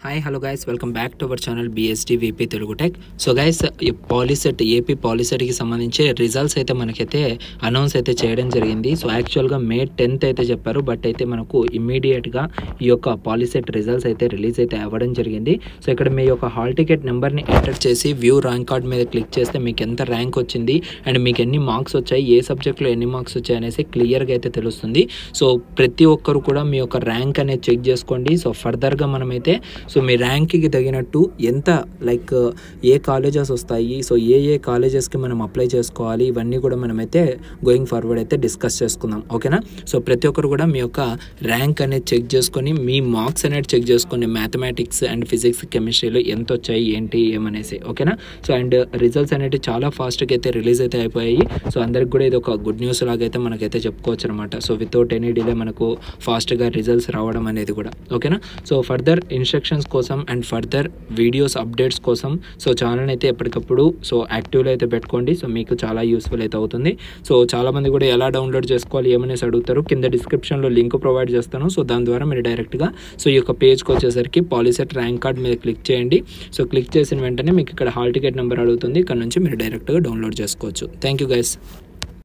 Hi hello guys, welcome back to our channel BSD VP Telugu tech. So guys, POLYCET AP పాలిసెట్కి సంబంధించి results అయితే మనకైతే announce అయితే చేయడం జరిగింది. సో యాక్చువల్గా May 10th అయితే చెప్పారు, బట్ అయితే మనకు ఇమ్మీడియట్గా ఈ యొక్క పాలిసెట్ రిజల్ట్స్ అయితే రిలీజ్ అయితే అవ్వడం జరిగింది. సో ఇక్కడ మీ యొక్క హాల్ టికెట్ నెంబర్ని ఎంటర్ చేసి వ్యూ ర్యాంక్ కార్డ్ మీద క్లిక్ చేస్తే మీకు ఎంత ర్యాంక్ వచ్చింది అండ్ మీకు ఎన్ని మార్క్స్ వచ్చాయి, ఏ సబ్జెక్ట్లో ఎన్ని మార్క్స్ వచ్చాయి అనేసి క్లియర్గా అయితే తెలుస్తుంది. సో ప్రతి ఒక్కరు కూడా మీ యొక్క ర్యాంక్ అనేది చెక్ చేసుకోండి. సో ఫర్దర్గా మనమైతే సో మీ ర్యాంక్కి తగినట్టు ఎంత ఏ కాలేజెస్ వస్తాయి, సో ఏ కాలేజెస్కి మనం అప్లై చేసుకోవాలి, ఇవన్నీ కూడా మనమైతే గోయింగ్ ఫార్వర్డ్ అయితే డిస్కస్ చేసుకుందాం. ఓకేనా? సో ప్రతి ఒక్కరు కూడా మీ యొక్క ర్యాంక్ అనేది చెక్ చేసుకొని మీ మార్క్స్ అనేది చెక్ చేసుకోండి. మ్యాథమెటిక్స్ అండ్ ఫిజిక్స్ కెమిస్ట్రీలో ఎంత వచ్చాయి ఏంటి ఏమనేసి. ఓకేనా? సో అండ్ రిజల్ట్స్ అనేవి చాలా ఫాస్ట్గా అయితే రిలీజ్ అయితే అయిపోయాయి. సో అందరికి కూడా ఇది ఒక గుడ్ న్యూస్ లాగైతే మనకైతే చెప్పుకోవచ్చు అనమాట. సో వితౌట్ ఎనీ డిలే మనకు ఫాస్ట్గా రిజల్ట్స్ రావడం అనేది కూడా. ఓకేనా? సో ఫర్దర్ ఇన్స్ట్రక్షన్స్ కోసం అండ్ ఫర్దర్ వీడియోస్ అప్డేట్స్ కోసం సో ఛానల్ అయితే ఎప్పటికప్పుడు సో యాక్టివ్లో అయితే పెట్టుకోండి. సో మీకు చాలా యూస్ఫుల్ అయితే అవుతుంది. సో చాలామంది కూడా ఎలా డౌన్లోడ్ చేసుకోవాలి ఏమనేసి అడుగుతారు. కింద డిస్క్రిప్షన్లో లింక్ ప్రొవైడ్ చేస్తాను. సో దాని ద్వారా మీరు డైరెక్ట్గా సో ఈ యొక్క పేజ్కి వచ్చేసరికి పాలిసెట్ ర్యాంక్ కార్డ్ మీద క్లిక్ చేయండి. సో క్లిక్ చేసిన వెంటనే మీకు ఇక్కడ హాల్ టికెట్ నెంబర్ అడుగుతుంది. ఇక్కడ నుంచి మీరు డైరెక్ట్గా డౌన్లోడ్ చేసుకోవచ్చు. Thank you guys.